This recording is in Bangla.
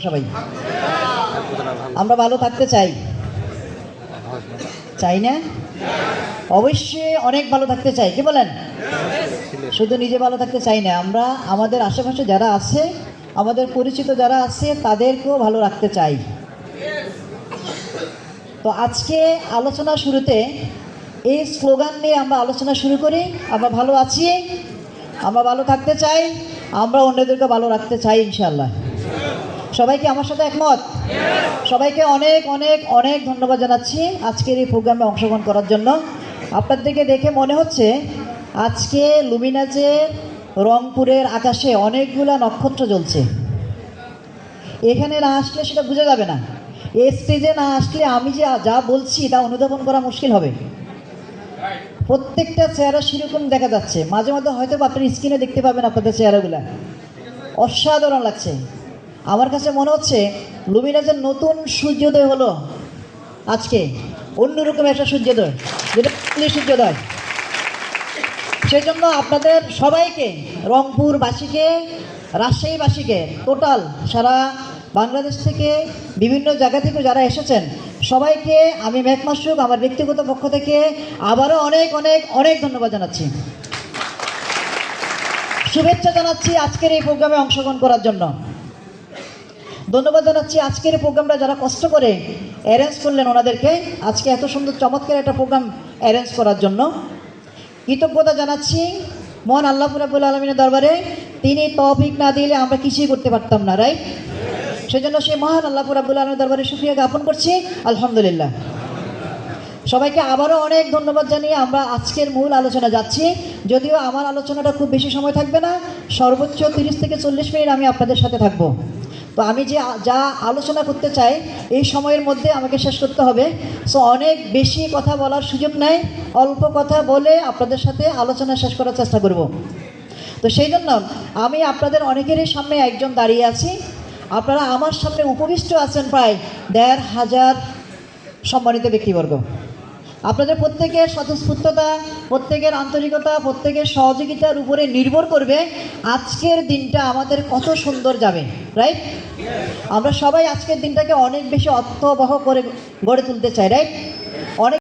সবাই আমরা ভালো থাকতে চাই, চাই না? অবশ্যই অনেক ভালো থাকতে চাই, কি বলেন? শুধু নিজে ভালো থাকতে চাই না, আমরা আমাদের আশেপাশে যারা আছে, আমাদের পরিচিত যারা আছে তাদেরকেও ভালো রাখতে চাই। তো আজকে আলোচনা শুরুতে এই স্লোগান নিয়ে আমরা আলোচনা শুরু করি। আমরা ভালো আছি, আমরা ভালো থাকতে চাই, আমরা অন্যদেরকে ভালো রাখতে চাই ইনশাআল্লাহ। সবাইকে আমার সাথে একমত? সবাইকে অনেক অনেক অনেক ধন্যবাদ জানাচ্ছি আজকের এই প্রোগ্রামে অংশগ্রহণ করার জন্য। আপনাদেরকে দেখে মনে হচ্ছে আজকে লুমিনাজের রংপুরের আকাশে অনেকগুলা নক্ষত্র জ্বলছে। এখানে না আসলে সেটা বোঝা যাবে না, এই স্টেজে না আসলে আমি যে যা বলছি তা অনুধাবন করা মুশকিল হবে। প্রত্যেকটা চেহারা সেরকম দেখা যাচ্ছে, মাঝে মাঝে হয়তো আপনার স্ক্রিনে দেখতে পাবেন আপনাদের চেহারাগুলো, অসাধারণ লাগছে। আমার কাছে মনে হচ্ছে লুমিনাজের নতুন সূর্যোদয় হলো আজকে, অন্যরকম একটা সূর্যোদয়, যেটা সূর্যোদয়। সেই জন্য আপনাদের সবাইকে, রংপুরবাসীকে, রাজশাহীবাসীকে, টোটাল সারা বাংলাদেশ থেকে বিভিন্ন জায়গা থেকে যারা এসেছেন সবাইকে আমি মেঘ মাসুক আমার ব্যক্তিগত পক্ষ থেকে আবারও অনেক অনেক অনেক ধন্যবাদ জানাচ্ছি, শুভেচ্ছা জানাচ্ছি আজকের এই প্রোগ্রামে অংশগ্রহণ করার জন্য। ধন্যবাদ জানাচ্ছি আজকের এই প্রোগ্রামটা যারা কষ্ট করে অ্যারেঞ্জ করলেন ওনাদেরকে, আজকে এত সুন্দর চমৎকার একটা প্রোগ্রাম অ্যারেঞ্জ করার জন্য কৃতজ্ঞতা জানাচ্ছি মহান আল্লাহ রাব্বুল আলামিনের দরবারে। তিনি তৌফিক না দিলে আমরা কিছুই করতে পারতাম না, রাইট? সেজন্য সেই মহান আল্লাহ রাব্বুল আলামিনের দরবারে শুকরিয়া জ্ঞাপন করছি, আলহামদুলিল্লাহ। সবাইকে আবারও অনেক ধন্যবাদ জানিয়ে আমরা আজকের মূল আলোচনা যাচ্ছি। যদিও আমার আলোচনাটা খুব বেশি সময় থাকবে না, সর্বোচ্চ 30 থেকে 40 মিনিট আমি আপনাদের সাথে থাকবো। তো আমি যা আলোচনা করতে চাই এই সময়ের মধ্যে আমাকে শেষ করতে হবে। সো অনেক বেশি কথা বলার সুযোগ নেই, অল্প কথা বলে আপনাদের সাথে আলোচনা শেষ করার চেষ্টা করব। তো সেই জন্য আমি আপনাদের অনেকেরই সামনে একজন দাঁড়িয়ে আছি, আপনারা আমার সামনে উপবিষ্ট আছেন প্রায় 1,500 সম্মানিত ব্যক্তিবর্গ। আপনাদের প্রত্যেকের স্বতঃস্ফূর্ততা, প্রত্যেকের আন্তরিকতা, প্রত্যেকের সহযোগিতার উপরে নির্ভর করবে আজকের দিনটা আমাদের কত সুন্দর যাবে, রাইট? আমরা সবাই আজকের দিনটাকে অনেক বেশি অর্থবহ করে গড়ে তুলতে চাই, রাইট?